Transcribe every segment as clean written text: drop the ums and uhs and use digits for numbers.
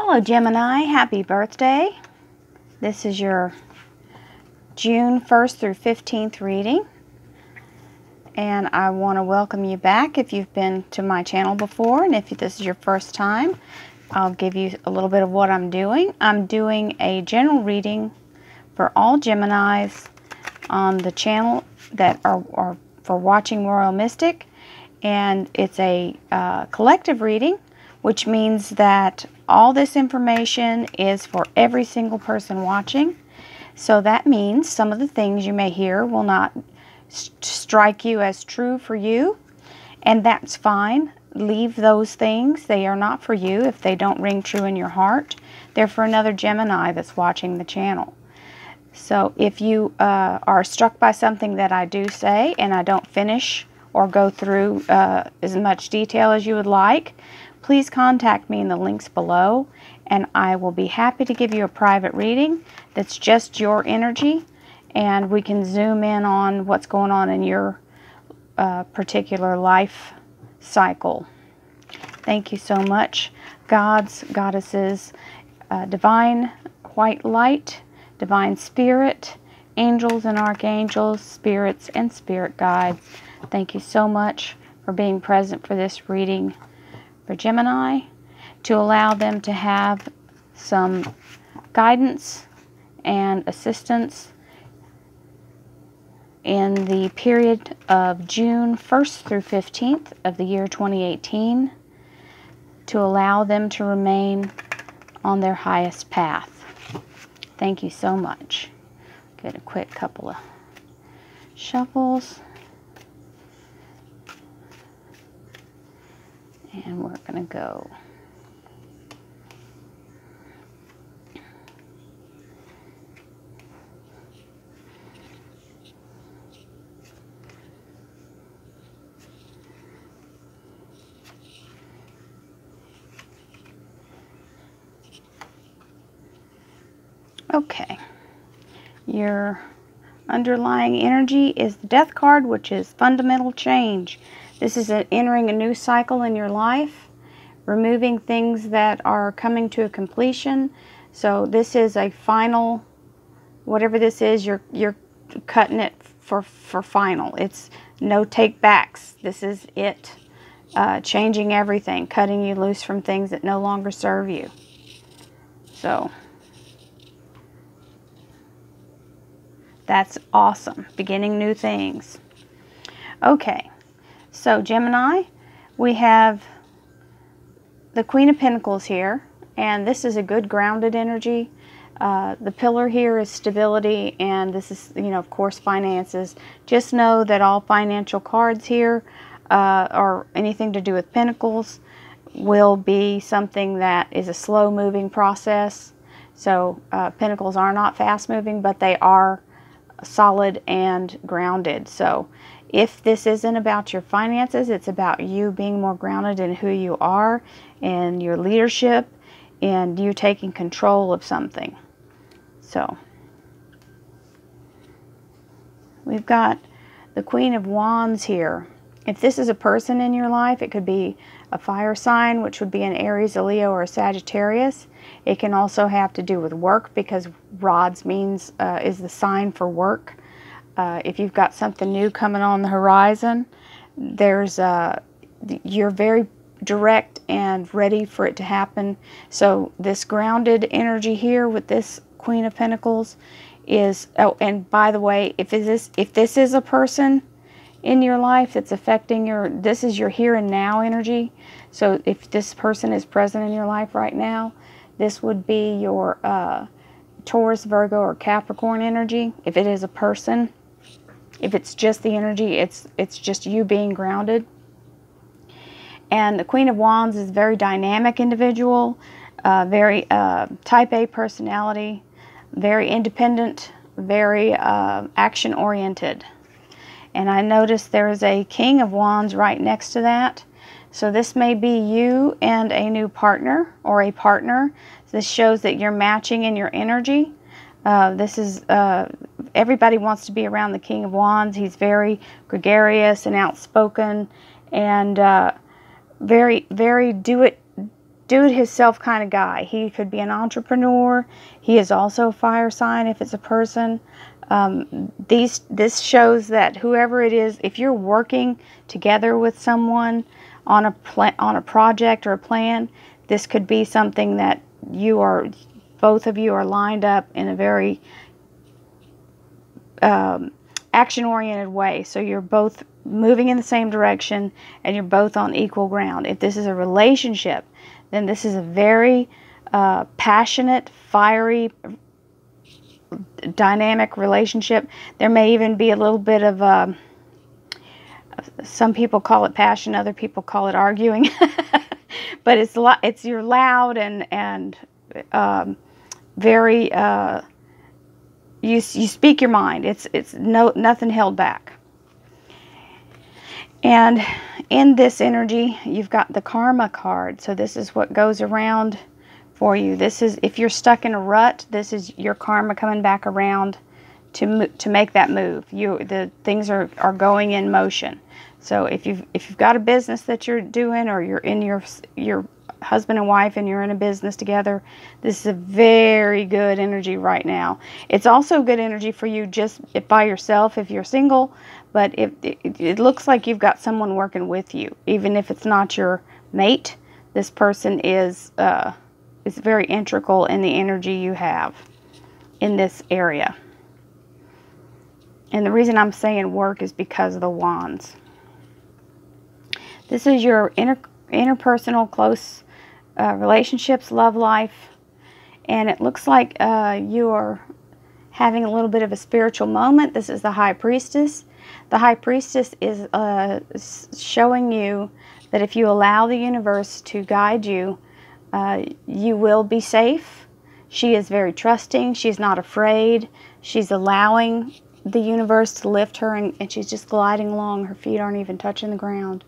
Hello Gemini, happy birthday. This is your June 1st through 15th reading. And I want to welcome you back if you've been to my channel before. And if this is your first time, I'll give you a little bit of what I'm doing. I'm doing a general reading for all Geminis on the channel that are for watching Royal Mystic. And it's a collective reading, which means that all this information is for every single person watching. So that means some of the things you may hear will not strike you as true for you, and that's fine. Leave those things. They are not for you if they don't ring true in your heart. They're for another Gemini that's watching the channel. So if you are struck by something that I do say and I don't finish or go through as much detail as you would like, please contact me in the links below, and I will be happy to give you a private reading that's just your energy, and we can zoom in on what's going on in your particular life cycle. Thank you so much, gods, goddesses, divine white light, divine spirit, angels and archangels, spirits and spirit guides. Thank you so much for being present for this reading for Gemini, to allow them to have some guidance and assistance in the period of June 1st through 15th of the year 2018, to allow them to remain on their highest path. Thank you so much. Get a quick couple of shuffles. And we're going to go okay. Your underlying energy is the Death card, which is fundamental change. This is entering a new cycle in your life, removing things that are coming to a completion. So this is a final, whatever this is, you're cutting it for final. It's no take backs. This is it. Changing everything, cutting you loose from things that no longer serve you. So that's awesome. Beginning new things. Okay. So Gemini, we have the Queen of Pentacles here, and this is a good grounded energy. The pillar here is stability, and this is, of course, finances. Just know that all financial cards here, or anything to do with Pentacles, will be something that is a slow moving process. So Pentacles are not fast moving, but they are solid and grounded. So if this isn't about your finances, it's about you being more grounded in who you are and your leadership and you taking control of something. So we've got the Queen of Wands here. If this is a person in your life, it could be a fire sign, which would be an Aries, a Leo, or a Sagittarius. It can also have to do with work, because rods means is the sign for work. If you've got something new coming on the horizon, there's you're very direct and ready for it to happen. So this grounded energy here with this Queen of Pentacles is, oh, and by the way, if this is a person in your life that's affecting this is your here and now energy. So if this person is present in your life right now, this would be your Taurus, Virgo, or Capricorn energy. If it is a person, if it's just the energy, it's just you being grounded. And the Queen of Wands is a very dynamic individual, very type A personality, very independent, very action-oriented. And I noticed there is a King of Wands right next to that. So this may be you and a new partner or a partner. This shows that you're matching in your energy. This is, everybody wants to be around the King of Wands. He's very gregarious and outspoken and very, very do-it-himself kind of guy. He could be an entrepreneur. He is also a fire sign if it's a person. This shows that whoever it is, if you're working together with someone on a project or a plan, this could be something that both of you are lined up in a very action-oriented way. So you're both moving in the same direction and you're both on equal ground. If this is a relationship, then this is a very passionate, fiery, dynamic relationship. There may even be a little bit of some people call it passion, other people call it arguing. But you're loud and very you speak your mind. It's nothing held back. And in this energy, you've got the karma card. So this is what goes around for you. This is, if you're stuck in a rut, this is your karma coming back around to make that move. The things are going in motion. So if you've got a business that you're doing, or you're in your husband and wife and you're in a business together, this is a very good energy right now. It's also good energy for you just by yourself if you're single, but it looks like you've got someone working with you. Even if it's not your mate, this person is very integral in the energy you have in this area. And the reason I'm saying work is because of the wands. This is your interpersonal, close relationships, love life. And it looks like you are having a little bit of a spiritual moment. This is the High Priestess. The High Priestess is showing you that if you allow the universe to guide you, you will be safe. She is very trusting. She's not afraid. She's allowing the universe to lift her, and she's just gliding along. Her feet aren't even touching the ground.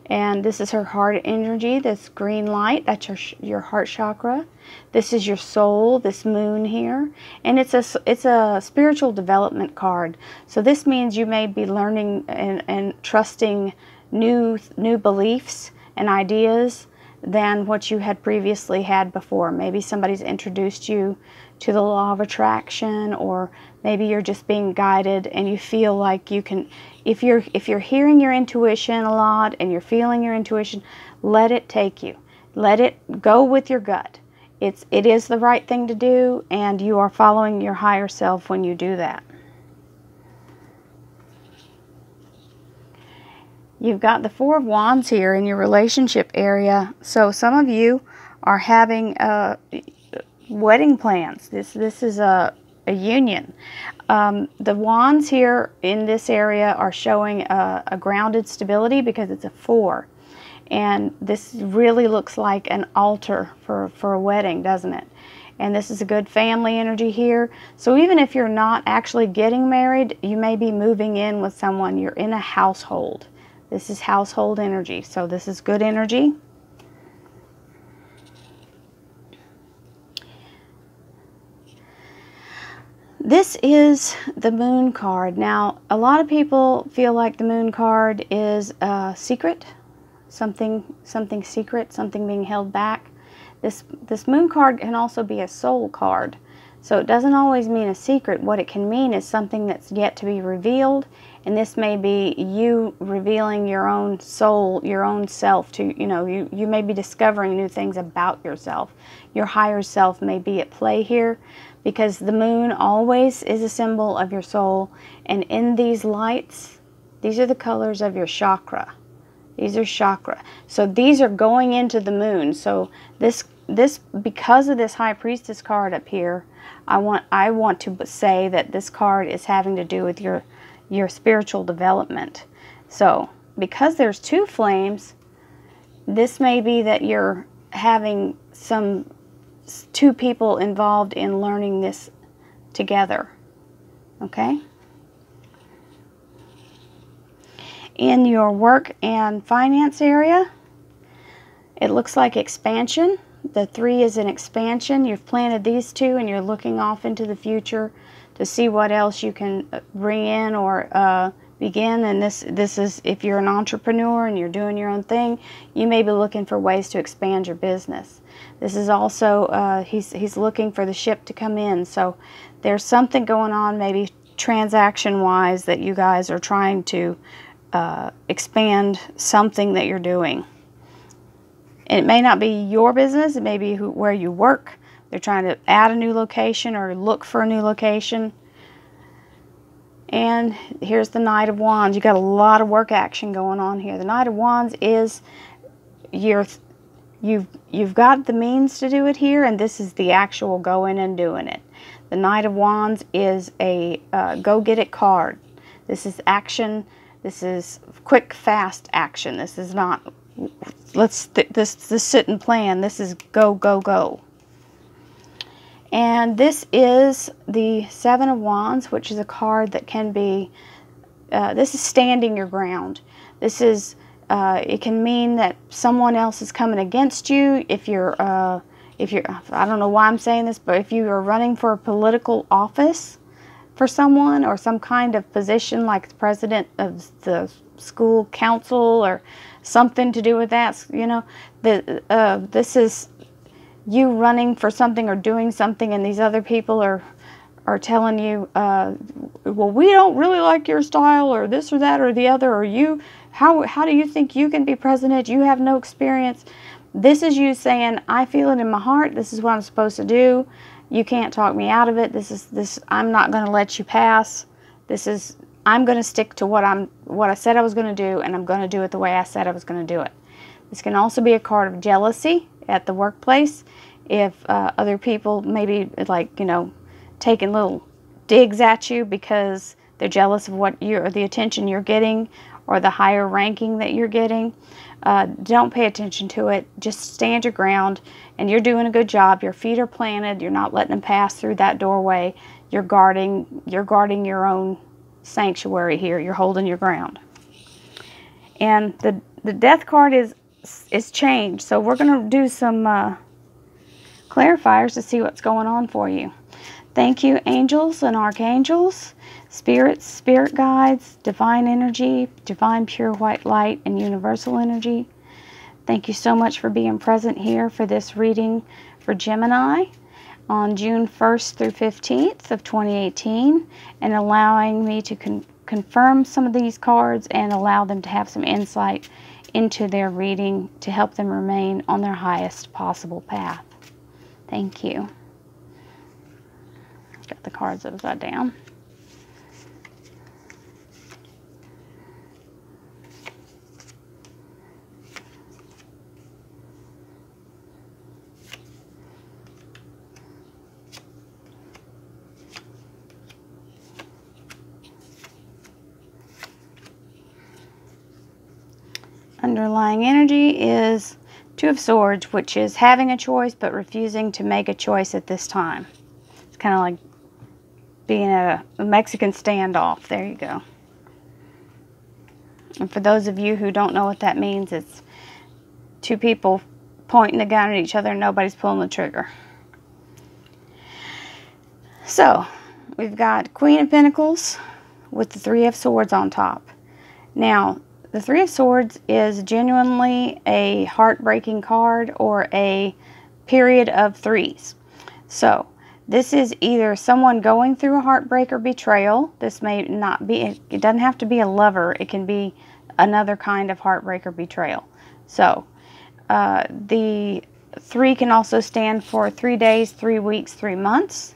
And this is her heart energy, this green light. That's your heart chakra. This is your soul, this moon here. And it's a spiritual development card. So this means you may be learning and trusting new beliefs and ideas than what you had previously had before. Maybe somebody's introduced you to the law of attraction, or maybe you're just being guided and you feel like you can, if you're hearing your intuition a lot and you're feeling your intuition, let it take you. Let it go with your gut. It is the right thing to do, and you are following your higher self when you do that. You've got the Four of Wands here in your relationship area. So some of you are having wedding plans. This is a union. The wands here in this area are showing a grounded stability because it's a 4. And this really looks like an altar for a wedding, doesn't it? And this is a good family energy here. So even if you're not actually getting married, you may be moving in with someone. You're in a household. This is household energy. So this is good energy. This is the Moon card. Now, a lot of people feel like the Moon card is a secret, something secret, something being held back. This Moon card can also be a soul card. So it doesn't always mean a secret. What it can mean is something that's yet to be revealed, and this may be you revealing your own soul, your own self to, you may be discovering new things about yourself. Your higher self may be at play here, because the moon always is a symbol of your soul. And in these lights, these are the colors of your chakra. These are chakra. So these are going into the moon. So this because of this High Priestess card up here, I want to say that this card is having to do with your spiritual development. So because there's 2 flames, this may be that you're having 2 people involved in learning this together. Okay? In your work and finance area, it looks like expansion. The 3 is an expansion. You've planted these 2 and you're looking off into the future to see what else you can bring in or begin. And this is, if you're an entrepreneur and you're doing your own thing, you may be looking for ways to expand your business. This is also, he's looking for the ship to come in. So there's something going on, maybe transaction-wise, that you guys are trying to expand something that you're doing. And it may not be your business, it may be where you work. They're trying to add a new location or look for a new location. And here's the Knight of Wands. You got a lot of work action going on here. The Knight of Wands is you've got the means to do it here, and this is the actual going and doing it. The Knight of Wands is a go get it card. This is action. This is quick, fast action. This is not let's sit and plan. This is go, go, go. And this is the Seven of Wands, which is a card that can be, this is standing your ground. This is, it can mean that someone else is coming against you. If you're, I don't know why I'm saying this, but if you are running for a political office for someone, or some kind of position like the president of the school council or something to do with that, you know, this is you running for something or doing something, and these other people are telling you, well, we don't really like your style, or this or that or the other, or you, how do you think you can be president? You have no experience. This is you saying, I feel it in my heart. This is what I'm supposed to do. You can't talk me out of it. I'm not going to let you pass. I'm going to stick to what I said I was going to do, and I'm going to do it the way I said I was going to do it. This can also be a card of jealousy at the workplace. If other people maybe, like, you know, taking little digs at you because they're jealous of the attention you're getting, or the higher ranking that you're getting, don't pay attention to it. Just stand your ground, and you're doing a good job. Your feet are planted. You're not letting them pass through that doorway. You're guarding your own sanctuary here. You're holding your ground. And the Death card is changed. So we're going to do some clarifiers to see what's going on for you. Thank you, angels and archangels, spirits, spirit guides, divine energy, divine pure white light, and universal energy. Thank you so much for being present here for this reading for Gemini on June 1st through 15th of 2018, and allowing me to confirm some of these cards and allow them to have some insight into their reading to help them remain on their highest possible path. Thank you. Got the cards upside down. Underlying energy is Two of Swords, which is having a choice but refusing to make a choice at this time. It's kind of like being at a Mexican standoff. There you go. And for those of you who don't know what that means, it's two people pointing a gun at each other and nobody's pulling the trigger. So, we've got Queen of Pentacles with the Three of Swords on top. Now, the Three of Swords is genuinely a heartbreaking card, or a period of threes. So, this is either someone going through a heartbreak or betrayal. This may not be, it doesn't have to be a lover. It can be another kind of heartbreak or betrayal. So, the 3 can also stand for 3 days, 3 weeks, 3 months.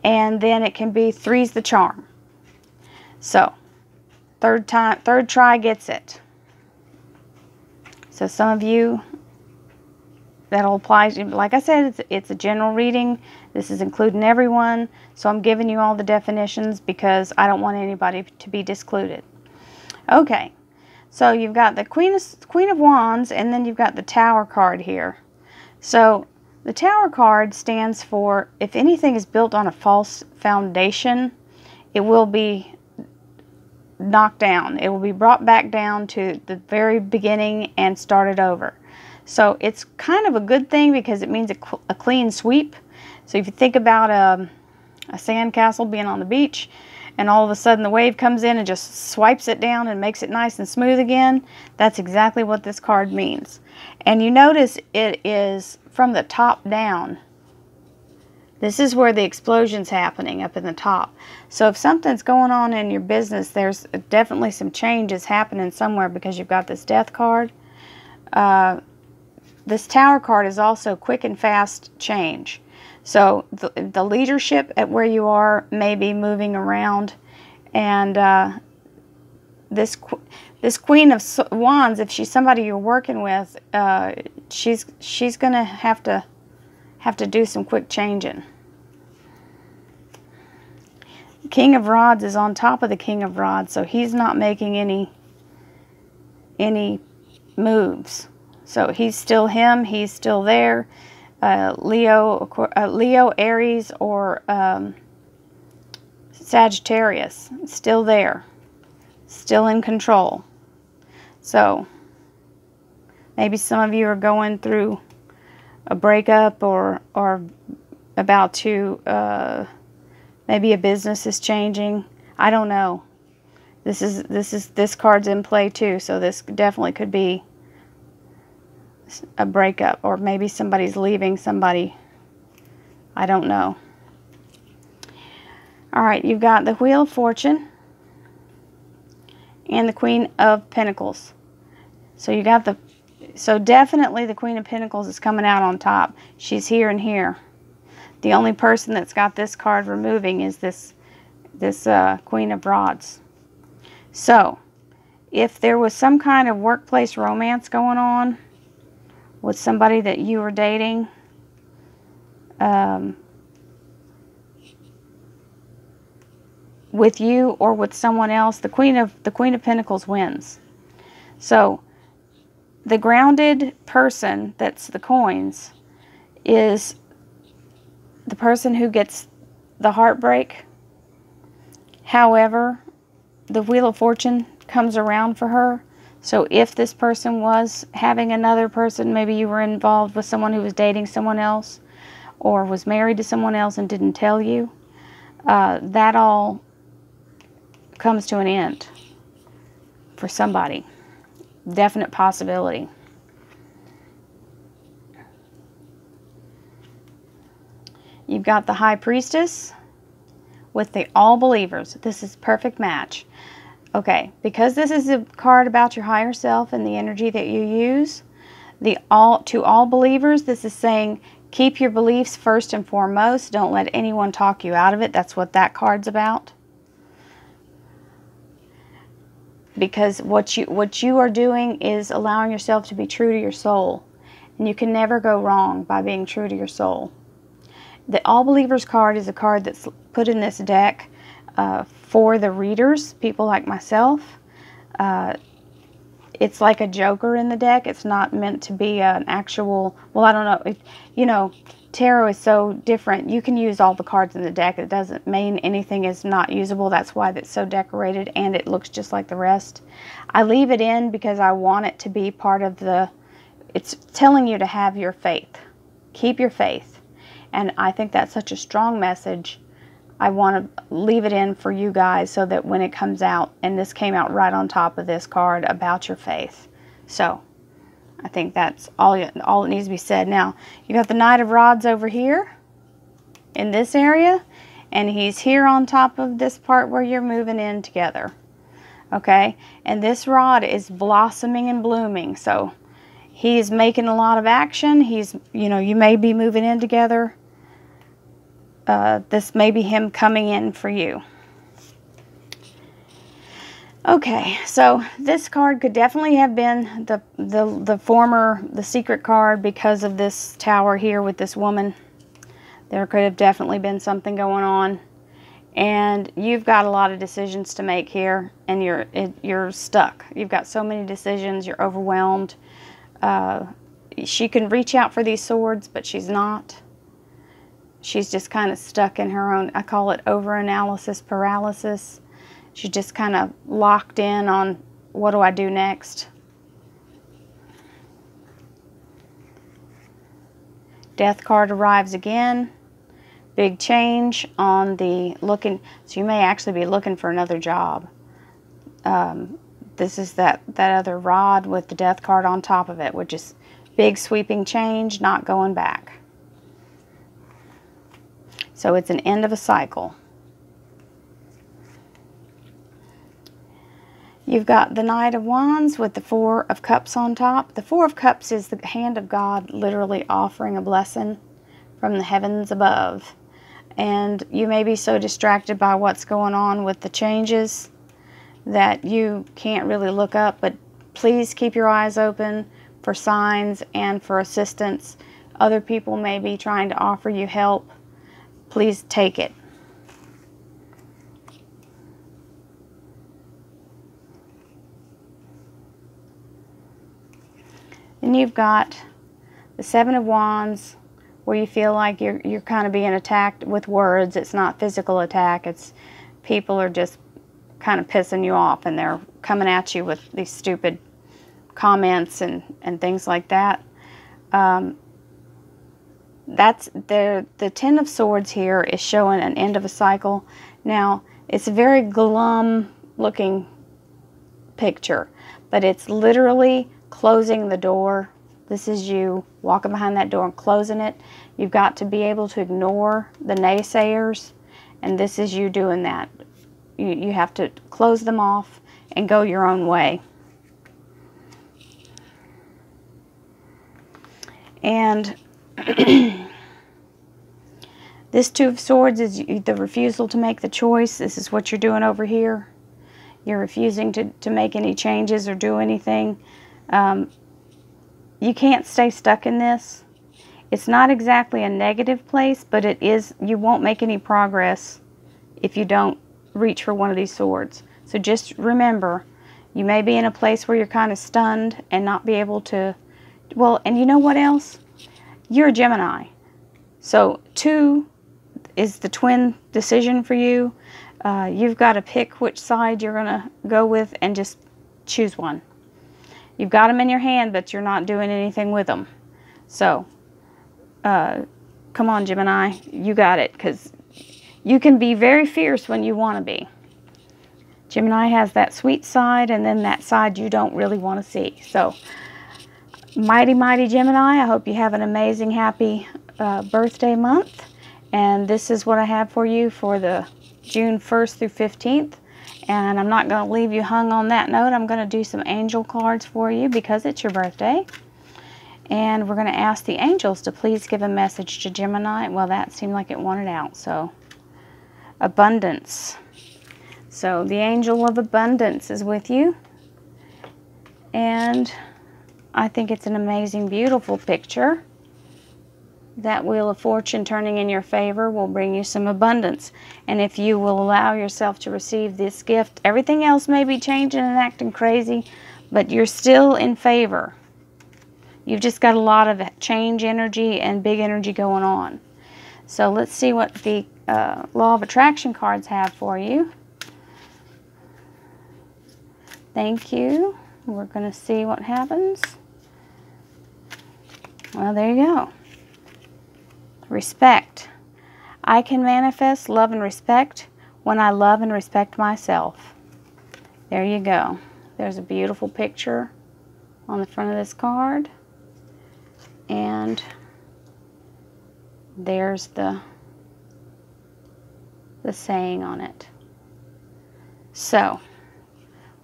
And then it can be 3's the charm. So, third try gets it. So some of you, that'll apply to, like I said, it's a general reading. This is including everyone. So I'm giving you all the definitions because I don't want anybody to be discluded. Okay, so you've got the Queen of Wands, and then you've got the Tower card here. So the Tower card stands for, if anything is built on a false foundation, it will be knocked down. It will be brought back down to the very beginning and started over. So it's kind of a good thing because it means a clean sweep. So if you think about a sandcastle being on the beach, and all of a sudden the wave comes in and just swipes it down and makes it nice and smooth again. That's exactly what this card means. And you notice it is from the top down. This is where the explosion's happening, up in the top. So if something's going on in your business, there's definitely some changes happening somewhere, because you've got this Death card. This Tower card is also quick and fast change. So the leadership at where you are may be moving around, and this Queen of Wands, if she's somebody you're working with, she's gonna have to do some quick changing. King of Rods is on top of the King of Rods, so he's not making any moves. So he's still him. He's still there. Leo, Aries, or Sagittarius, still there, still in control. So maybe some of you are going through a breakup, or about to maybe a business is changing. I don't know. This card's in play too, so this definitely could be a breakup, or maybe somebody's leaving somebody. I don't know. All right, you've got the Wheel of Fortune and the Queen of Pentacles. So you got so definitely the Queen of Pentacles is coming out on top. She's here and here. The only person that's got this card removing is this Queen of Rods. So if there was some kind of workplace romance going on with somebody that you were dating, with you or with someone else, the Queen of Pentacles wins. So the grounded person, that's the coins, is the person who gets the heartbreak. However, the Wheel of Fortune comes around for her. So if this person was having another person, maybe you were involved with someone who was dating someone else, or was married to someone else and didn't tell you, that all comes to an end for somebody. Definite possibility. You've got the High Priestess with the All Believers. This is perfect match. Okay, because this is a card about your higher self and the energy that you use, to all believers, this is saying keep your beliefs first and foremost. Don't let anyone talk you out of it. That's what that card's about. Because what you are doing is allowing yourself to be true to your soul. And you can never go wrong by being true to your soul. The All Believers card is a card that's put in this deck for the readers, people like myself. It's like a joker in the deck. It's not meant to be an actual, well, I don't know. You know, tarot is so different. You can use all the cards in the deck. It doesn't mean anything is not usable. That's why it's so decorated and it looks just like the rest. I leave it in because I want it to be part of it's telling you to have your faith. Keep your faith. And I think that's such a strong message. I want to leave it in for you guys so that when it comes out, and this came out right on top of this card about your faith. So I think that's all that needs to be said. Now, you got the Knight of Rods over here in this area, and he's here on top of this part where you're moving in together. Okay? And this rod is blossoming and blooming. So he's making a lot of action. You may be moving in together. This may be him coming in for you. Okay, so this card could definitely have been the secret card because of this tower here with this woman. There could have definitely been something going on. And you've got a lot of decisions to make here, and you're stuck. You've got so many decisions, you're overwhelmed. She can reach out for these swords, but she's not. She's just kind of stuck in her own, I call it overanalysis paralysis. She's just kind of locked in on, what do I do next? Death card arrives again big change on the looking, so you may actually be looking for another job. This is that other rod with the death card on top of it, which is big sweeping change, not going back. So it's an end of a cycle. You've got the Knight of Wands with the Four of Cups on top. The Four of Cups is the hand of God literally offering a blessing from the heavens above. And you may be so distracted by what's going on with the changes that you can't really look up, but please keep your eyes open for signs and for assistance. Other people may be trying to offer you help. Please take it. And you've got the Seven of Wands, where you feel like you're kind of being attacked with words. It's not physical attack. It's people are just kind of pissing you off, and they're coming at you with these stupid comments and things like that. That's the Ten of Swords here is showing an end of a cycle. Now, it's a very glum looking picture, but it's literally closing the door. This is you walking behind that door and closing it. You've got to be able to ignore the naysayers, and this is you doing that. You have to close them off and go your own way. And this Two of Swords is the refusal to make the choice. This is what you're doing over here. You're refusing to make any changes or do anything. You can't stay stuck in this. It's not exactly a negative place, but it is. You won't make any progress if you don't reach for one of these swords. So just remember, you may be in a place where you're kind of stunned and not be able to, well, and you know what else? You're a Gemini. So 2 is the twin decision for you. You've got to pick which side you're going to go with and just choose one. You've got them in your hand, but you're not doing anything with them. So, come on, Gemini. You got it, because you can be very fierce when you want to be. Gemini has that sweet side, and then that side you don't really want to see. So, mighty, mighty Gemini, I hope you have an amazing, happy birthday month. And this is what I have for you for the June 1st through 15th. And I'm not going to leave you hung on that note. I'm going to do some angel cards for you because it's your birthday. And we're going to ask the angels to please give a message to Gemini. Well, that seemed like it wanted out. So, abundance. So, the angel of abundance is with you. And I think it's an amazing, beautiful picture. That Wheel of Fortune turning in your favor will bring you some abundance. And if you will allow yourself to receive this gift, everything else may be changing and acting crazy, but you're still in favor. You've just got a lot of change energy and big energy going on. So let's see what the Law of Attraction cards have for you. Thank you. We're going to see what happens. Well, there you go. Respect. I can manifest love and respect when I love and respect myself. There you go. There's a beautiful picture on the front of this card. And there's the saying on it. So,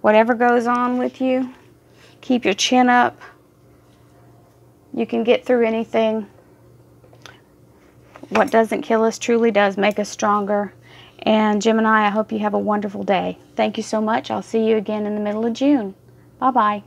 whatever goes on with you, keep your chin up. You can get through anything. What doesn't kill us truly does make us stronger. And Gemini, I hope you have a wonderful day. Thank you so much. I'll see you again in the middle of June. Bye-bye.